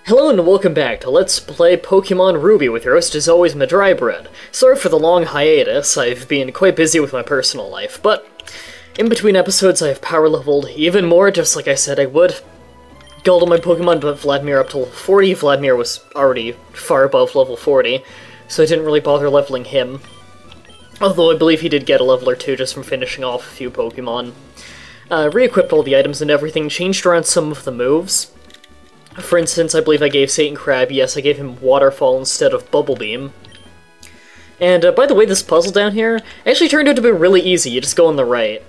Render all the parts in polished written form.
Hello and welcome back to Let's Play Pokemon Ruby with your host as always, Mah-Dry-Bread. Sorry for the long hiatus, I've been quite busy with my personal life, but in between episodes I have power leveled even more, just like I said I would. Got all my Pokemon but Vladimir up to level 40, Vladimir was already far above level 40, so I didn't really bother leveling him. Although I believe he did get a level or two just from finishing off a few Pokemon. Re-equipped all the items and everything, changed around some of the moves. For instance, I believe I gave Satan Crab, yes, I gave him Waterfall instead of Bubble Beam. And by the way, this puzzle down here actually turned out to be really easy, you just go on the right.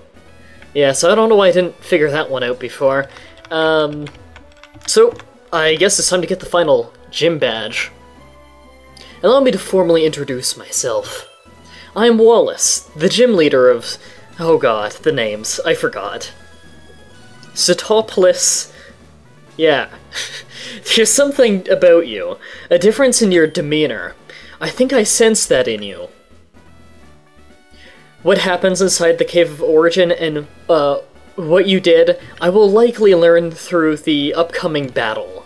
Yeah, so I don't know why I didn't figure that one out before. So, I guess it's time to get the final gym badge. Allow me to formally introduce myself. I'm Wallace, the gym leader of... oh god, the names, I forgot. Setopolis... yeah. There's something about you. A difference in your demeanor. I think I sense that in you. What happens inside the Cave of Origin and, what you did, I will likely learn through the upcoming battle.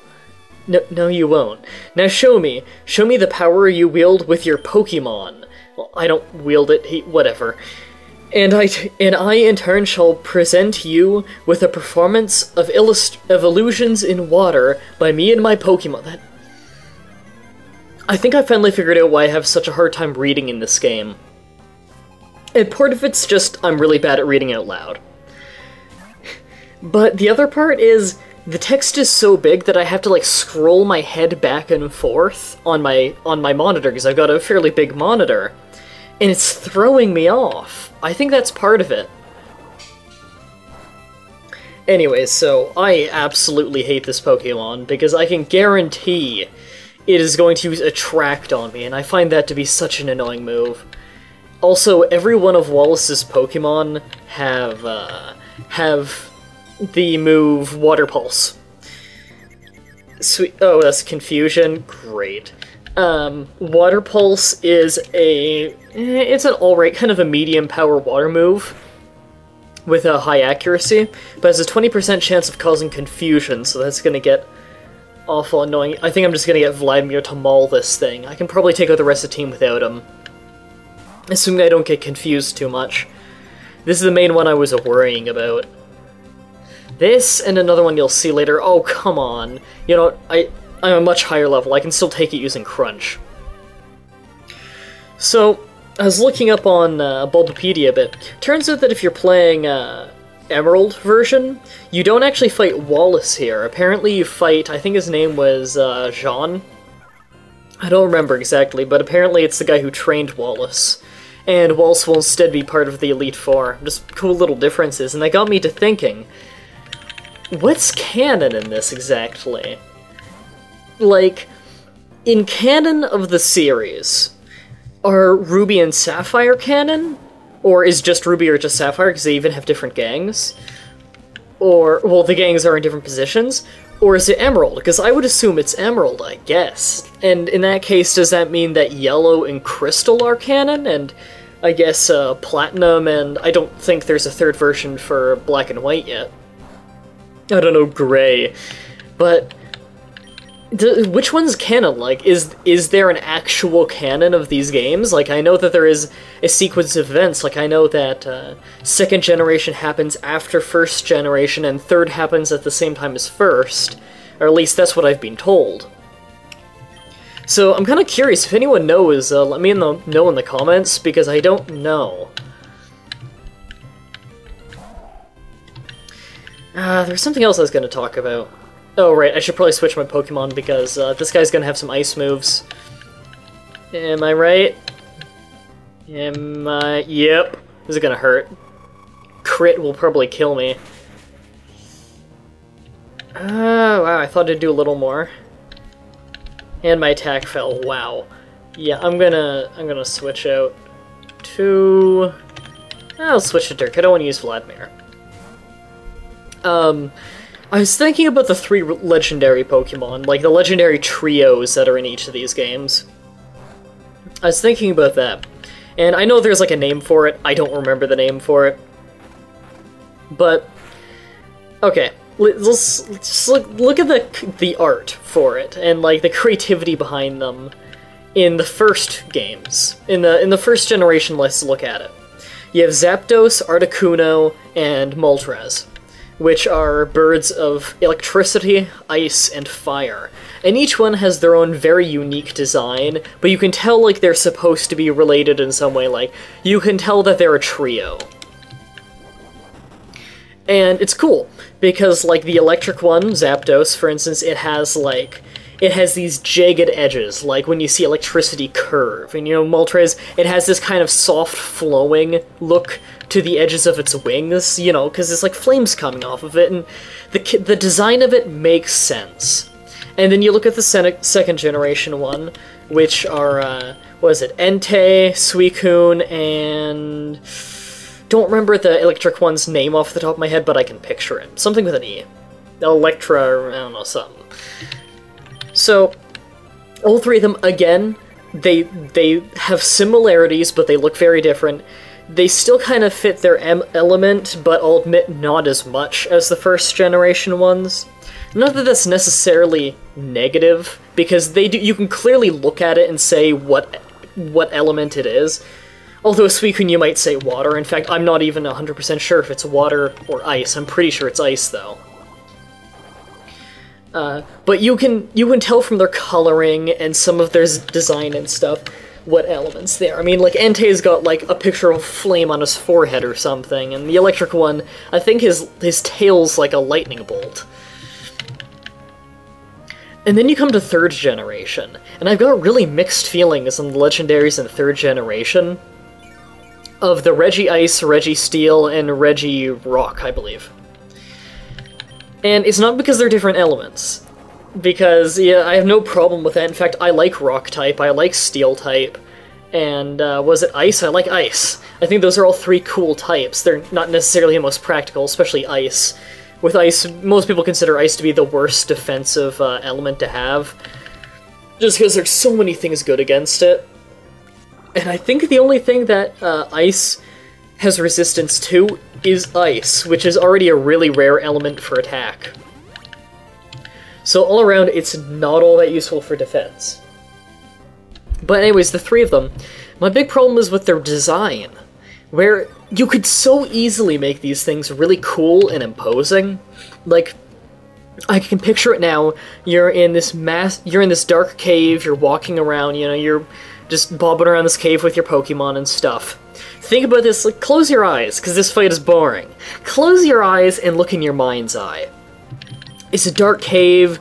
No, you won't. Now show me. Show me the power you wield with your Pokemon. Well, I don't wield it, whatever. And I in turn shall present you with a performance of illusions in water by me and my Pokemon. I think I finally figured out why I have such a hard time reading in this game. And part of it's just I'm really bad at reading out loud. But the other part is the text is so big that I have to like scroll my head back and forth on my monitor because I've got a fairly big monitor. And it's throwing me off. I think that's part of it. Anyways, so I absolutely hate this Pokemon because I can guarantee it is going to use Attract on me, and I find that to be such an annoying move. Also, every one of Wallace's Pokemon have the move Water Pulse. Sweet. Oh, that's Confusion. Great. Water Pulse is it's an alright kind of a medium power water move with a high accuracy, but has a 20% chance of causing confusion, so that's gonna get awful annoying. I think I'm just gonna get Vladimir to maul this thing. I can probably take out the rest of the team without him, assuming I don't get confused too much. This is the main one I was worrying about. This and another one you'll see later. Oh, come on. You know, I'm a much higher level, I can still take it using Crunch. So, I was looking up on Bulbapedia a bit. Turns out that if you're playing Emerald version, you don't actually fight Wallace here. Apparently you fight, I think his name was Jean? I don't remember exactly, but apparently it's the guy who trained Wallace. And Wallace will instead be part of the Elite Four. Just cool little differences, and that got me to thinking, what's canon in this exactly? Like, in canon of the series, are Ruby and Sapphire canon? Or is just Ruby or just Sapphire, because they even have different gangs? Or, well, the gangs are in different positions? Or is it Emerald? Because I would assume it's Emerald, I guess. And in that case, does that mean that Yellow and Crystal are canon? And I guess Platinum, and I don't think there's a third version for Black and White yet. I don't know, Gray. But... which one's canon? Like, is there an actual canon of these games? Like, I know that there is a sequence of events, like I know that second generation happens after first generation and third happens at the same time as first, or at least that's what I've been told. So I'm kind of curious, if anyone knows, let me know in the comments, because I don't know. There's something else I was going to talk about. Oh, right, I should probably switch my Pokemon because this guy's gonna have some ice moves. Am I right? Am I... yep. This is gonna hurt. Crit will probably kill me. Oh, wow, I thought I'd do a little more. And my attack fell, wow. Yeah, I'm gonna switch out to... I'll switch to Dirk, I don't want to use Vladimir. I was thinking about the 3 legendary Pokemon, like the legendary trios that are in each of these games. I was thinking about that, and I know there's like a name for it, I don't remember the name for it. But, okay, let's just look at the art for it and like the creativity behind them in the first games. In the first generation, let's look at it. You have Zapdos, Articuno, and Moltres, which are birds of electricity, ice, and fire. And each one has their own very unique design, but you can tell like they're supposed to be related in some way, like you can tell that they're a trio. And it's cool, because like the electric one, Zapdos, for instance, it has these jagged edges, like when you see electricity curve. And, you know, Moltres, it has this kind of soft, flowing look to the edges of its wings, you know, because it's like flames coming off of it, and the design of it makes sense. And then you look at the second generation one, which are, what is it, Entei, Suicune, and... don't remember the electric one's name off the top of my head, but I can picture it. Something with an E. Electra, or I don't know, something. So, all three of them, again, they have similarities, but they look very different. They still kind of fit their element, but I'll admit not as much as the first generation ones. Not that that's necessarily negative, because you can clearly look at it and say what element it is. Although Suicune you might say water. In fact, I'm not even 100% sure if it's water or ice. I'm pretty sure it's ice, though. But you can tell from their coloring and some of their design and stuff what elements they are. I mean, like, Entei's got, like, a picture of flame on his forehead or something, and the electric one, I think his tail's like a lightning bolt. And then you come to third generation, and I've got really mixed feelings on the legendaries in third generation of the Regice, Registeel, and Regirock, I believe. And it's not because they're different elements, because, yeah, I have no problem with that. In fact, I like Rock type, I like Steel type, and, was it Ice? I like Ice. I think those are all three cool types. They're not necessarily the most practical, especially Ice. With Ice, most people consider Ice to be the worst defensive element to have, just because there's so many things good against it. And I think the only thing that Ice has resistance to is Ice, which is already a really rare element for attack. So all around, it's not all that useful for defense. But anyways, the three of them, my big problem is with their design, where you could so easily make these things really cool and imposing. Like, I can picture it now, you're in this dark cave, you're walking around, you know, you're just bobbing around this cave with your Pokemon and stuff. Think about this, like, close your eyes, because this fight is boring. Close your eyes and look in your mind's eye. It's a dark cave,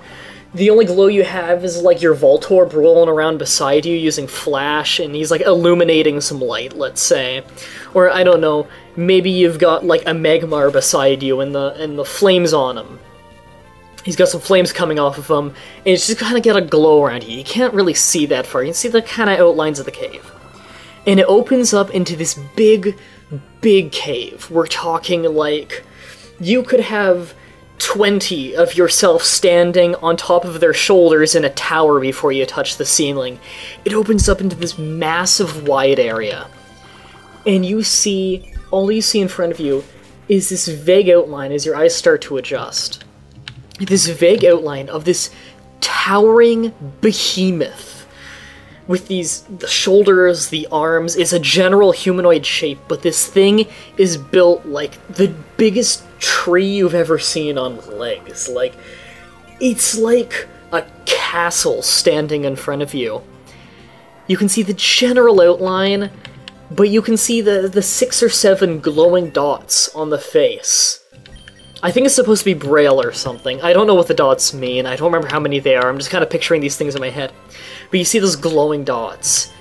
the only glow you have is, like, your Voltorb rolling around beside you using flash, and he's, like, illuminating some light, let's say. Or, I don't know, maybe you've got, like, a Magmar beside you and the flames on him. He's got some flames coming off of him, and it's just kind of got a glow around you. You can't really see that far. You can see the kind of outlines of the cave. And it opens up into this big, big cave. We're talking, like, you could have 20 of yourself standing on top of their shoulders in a tower before you touch the ceiling. It opens up into this massive wide area. And all you see in front of you is this vague outline as your eyes start to adjust. This vague outline of this towering behemoth with the shoulders, the arms. It's a general humanoid shape, but this thing is built like the biggest tree you've ever seen on legs. Like, it's like a castle standing in front of you. You can see the general outline, but you can see the 6 or 7 glowing dots on the face. I think it's supposed to be Braille or something. I don't know what the dots mean. I don't remember how many they are. I'm just kind of picturing these things in my head. But you see those glowing dots.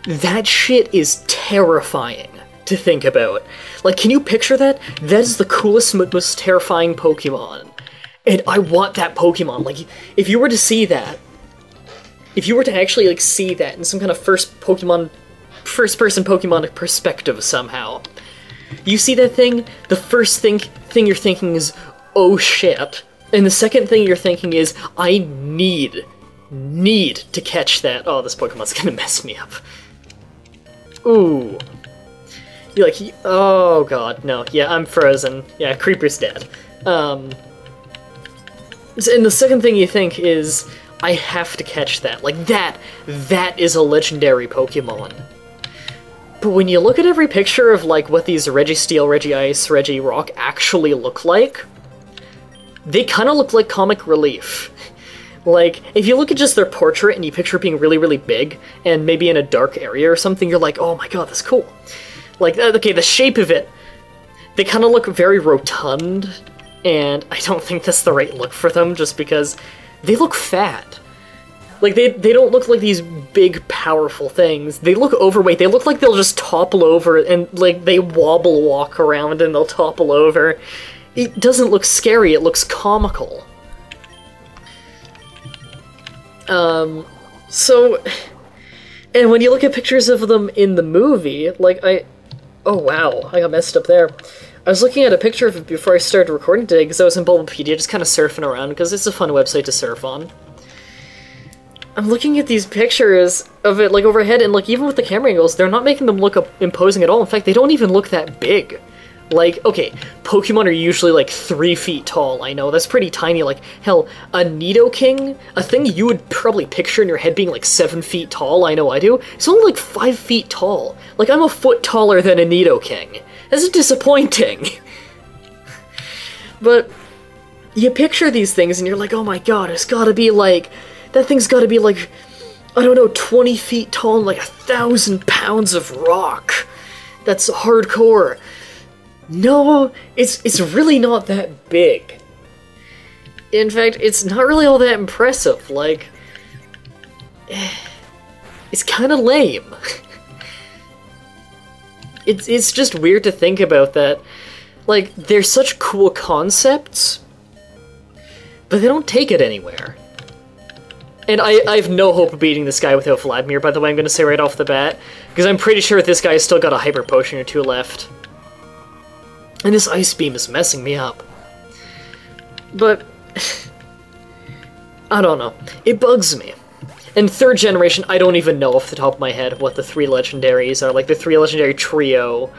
That shit is terrifying to think about. Like, can you picture that? That is the coolest, most terrifying Pokemon. And I want that Pokemon. Like, if you were to see that, if you were to actually, like, see that in some kind of first-person Pokemon perspective somehow, you see that thing, the first thing you're thinking is, oh shit. And the second thing you're thinking is, I need to catch that. Oh, this Pokemon's gonna mess me up. Ooh. You're like, oh god, no, yeah, I'm frozen. Yeah, Creeper's dead. And the second thing you think is, I have to catch that. Like, that is a legendary Pokemon. But when you look at every picture of, like, what these Registeel, Regice, Regirock actually look like, they kind of look like comic relief. Like, if you look at just their portrait and you picture it being really, really big, and maybe in a dark area or something, you're like, oh my god, that's cool. Like, okay, the shape of it, they kind of look very rotund, and I don't think that's the right look for them, just because they look fat. Like, they don't look like these big, powerful things. They look overweight. They look like they'll just topple over, and, like, they wobble walk around and they'll topple over. It doesn't look scary, it looks comical. So... And when you look at pictures of them in the movie, like, oh wow, I got messed up there. I was looking at a picture of it before I started recording today, because I was in Bulbapedia just kind of surfing around, because it's a fun website to surf on. I'm looking at these pictures of it, like, overhead, and, like, even with the camera angles, they're not making them look imposing at all. In fact, they don't even look that big. Like, okay, Pokemon are usually, like, 3 feet tall, I know, that's pretty tiny. Like, hell, a Nidoking, a thing you would probably picture in your head being, like, 7 feet tall, I know I do, it's only, like, 5 feet tall. Like, I'm a foot taller than a Nidoking. That's disappointing. But, you picture these things and you're like, oh my god, it's gotta be, like, that thing's gotta be, like, I don't know, 20 feet tall and, like, 1,000 pounds of rock. That's hardcore. No, it's really not that big. In fact, it's not really all that impressive, like... It's kinda lame. It's just weird to think about that. Like, they're such cool concepts, but they don't take it anywhere. And I have no hope of beating this guy without Vladimir, by the way, I'm gonna say right off the bat, because I'm pretty sure this guy's still got a Hyper Potion or 2 left. And this Ice Beam is messing me up. But... I don't know. It bugs me. In 3rd generation, I don't even know off the top of my head what the 3 legendaries are, like the 3 legendary trio.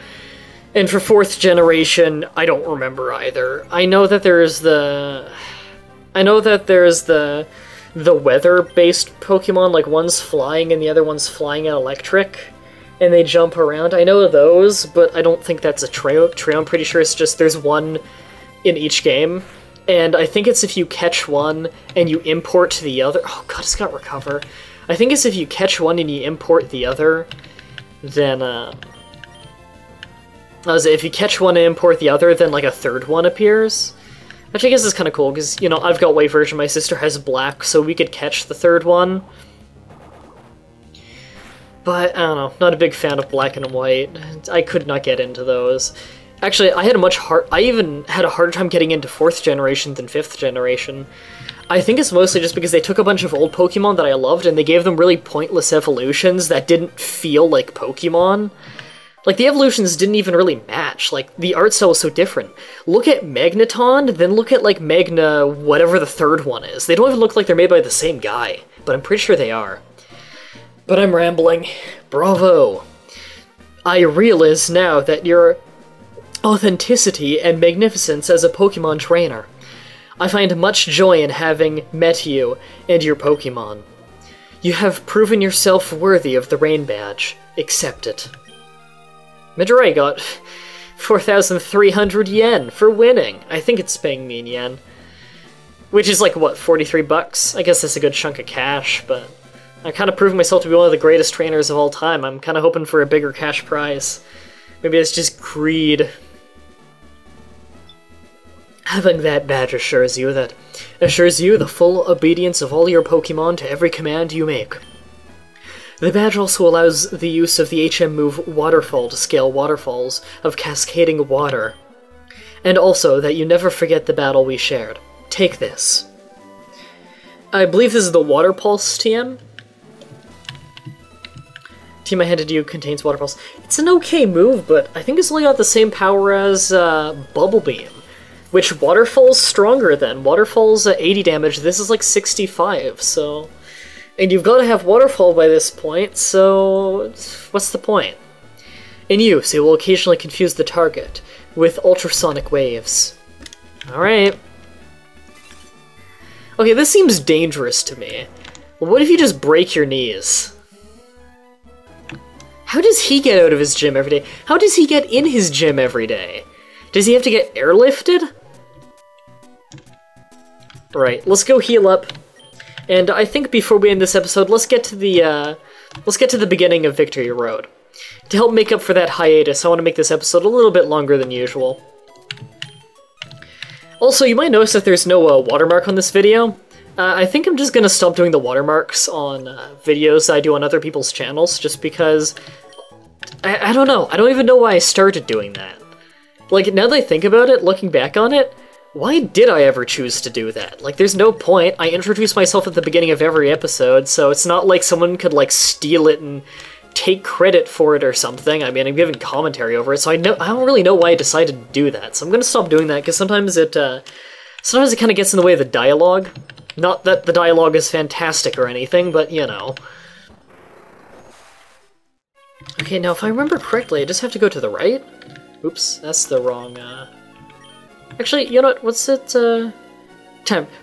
And for 4th generation, I don't remember either. I know that there's the... the weather-based Pokemon, like one's flying and the other one's flying at electric. And they jump around. I know those, but I don't think that's a trio. I'm pretty sure it's just there's one in each game. And I think it's if you catch one and you import the other... Oh god, it's got Recover. I think it's if you catch one and you import the other, then, if you catch one and import the other, then, like, a 3rd one appears. Which I guess is kind of cool, because, you know, I've got White version, my sister has Black, so we could catch the 3rd one. But, I don't know, not a big fan of Black and White. I could not get into those. Actually, I even had a harder time getting into 4th generation than 5th generation. I think it's mostly just because they took a bunch of old Pokemon that I loved and they gave them really pointless evolutions that didn't feel like Pokemon. Like, the evolutions didn't even really match. Like, the art style was so different. Look at Magneton, then look at, like, Magna whatever the 3rd one is. They don't even look like they're made by the same guy, but I'm pretty sure they are. But I'm rambling. Bravo! I realize now that your authenticity and magnificence as a Pokemon trainer. I find much joy in having met you and your Pokemon. You have proven yourself worthy of the Rain Badge. Accept it. Mah-Dry got 4,300 yen for winning. I think it's paying me in yen. Which is like, what, 43 bucks? I guess that's a good chunk of cash, but... I kind of proved myself to be one of the greatest trainers of all time. I'm kind of hoping for a bigger cash prize. Maybe it's just greed. Having that badge assures you the full obedience of all your Pokemon to every command you make. The badge also allows the use of the HM move Waterfall to scale waterfalls of cascading water. And also that you never forget the battle we shared. Take this. I believe this is the Water Pulse TM. Team I handed you contains Water Pulse. It's an okay move, but I think it's only got the same power as Bubble Beam, which Waterfall's stronger than. Waterfall's 80 damage, this is like 65, so... And you've got to have Waterfall by this point, so... what's the point? In use, it will occasionally confuse the target with ultrasonic waves. Alright. Okay, this seems dangerous to me. What if you just break your knees? How does he get out of his gym every day? How does he get in his gym every day? Does he have to get airlifted? Right, let's go heal up. And I think before we end this episode, let's get to the beginning of Victory Road. To help make up for that hiatus, I want to make this episode a little bit longer than usual. Also, you might notice that there's no watermark on this video. I think I'm just gonna stop doing the watermarks on videos I do on other people's channels, just because... I don't know, I don't even know why I started doing that. Like, now that I think about it, looking back on it, why did I ever choose to do that? Like, there's no point. I introduce myself at the beginning of every episode, so it's not like someone could, like, steal it and take credit for it or something. I mean, I'm giving commentary over it, so I don't really know why I decided to do that. So I'm gonna stop doing that, because sometimes it kind of gets in the way of the dialogue. Not that the dialogue is fantastic or anything, but, you know. Okay, now if I remember correctly, I just have to go to the right? Oops, that's the wrong, Actually, you know what, what's it,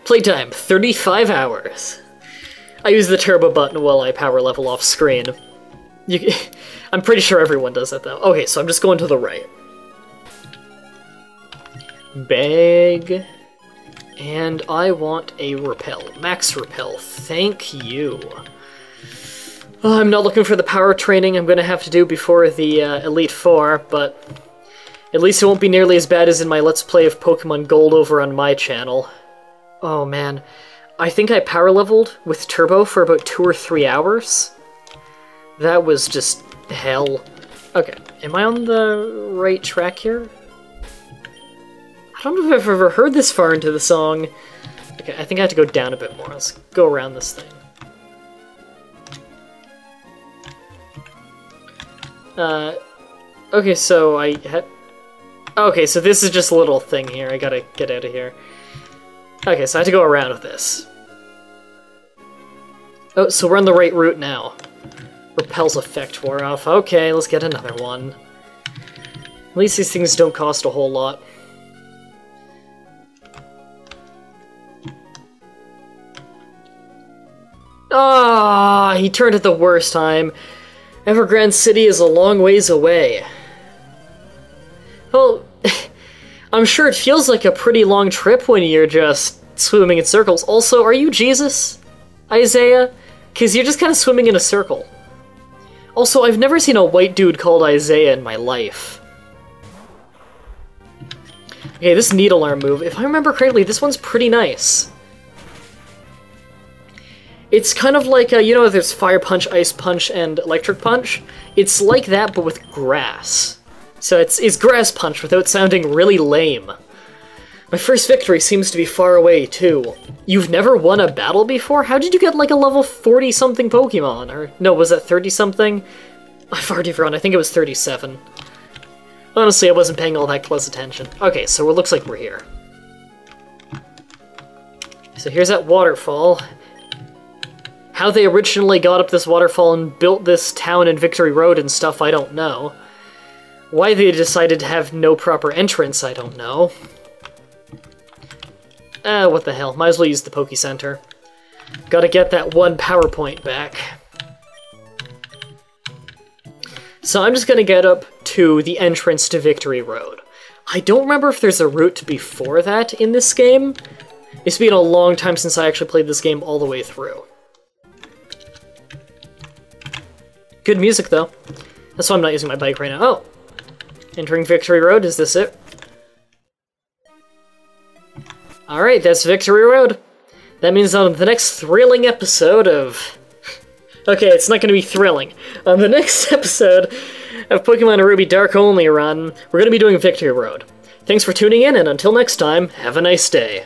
Playtime, 35 hours. I use the turbo button while I power level off screen. I'm pretty sure everyone does that, though. Okay, so I'm just going to the right. Bag. And I want a repel. Max repel. Thank you. Oh, I'm not looking for the power training I'm going to have to do before the Elite Four, but at least it won't be nearly as bad as in my Let's Play of Pokemon Gold over on my channel. Oh man, I think I power leveled with Turbo for about 2 or 3 hours. That was just hell. Okay, am I on the right track here? I don't know if I've ever heard this far into the song. Okay, I think I have to go down a bit more. Let's go around this thing. Okay, so I had... Okay, so this is just a little thing here. I gotta get out of here. Okay, so I have to go around with this. Oh, so we're on the right route now. Repel's effect wore off. Okay, let's get another one. At least these things don't cost a whole lot. Ah, he turned at the worst time. Evergrande City is a long ways away. Well, I'm sure it feels like a pretty long trip when you're just swimming in circles. Also, are you Jesus, Isaiah? Because you're just kind of swimming in a circle. Also, I've never seen a white dude called Isaiah in my life. Okay, this needle arm move, if I remember correctly, this one's pretty nice. It's kind of like, you know, there's Fire Punch, Ice Punch, and Electric Punch? It's like that, but with grass. So it's Grass Punch without sounding really lame. My first victory seems to be far away, too. You've never won a battle before? How did you get, like, a level 40-something Pokemon? Or, no, was that 30-something? I've already forgotten, I think it was 37. Honestly, I wasn't paying all that close attention. Okay, so it looks like we're here. So here's that waterfall. How they originally got up this waterfall and built this town and Victory Road and stuff, I don't know. Why they decided to have no proper entrance, I don't know. What the hell, might as well use the Poke Center. Gotta get that one PowerPoint back. So I'm just gonna get up to the entrance to Victory Road. I don't remember if there's a route before that in this game. It's been a long time since I actually played this game all the way through. Good music, though. That's why I'm not using my bike right now. Oh! Entering Victory Road, is this it? Alright, that's Victory Road. That means on the next thrilling episode of... Okay, it's not going to be thrilling. On the next episode of Pokemon Ruby Dark Only Run, we're going to be doing Victory Road. Thanks for tuning in, and until next time, have a nice day.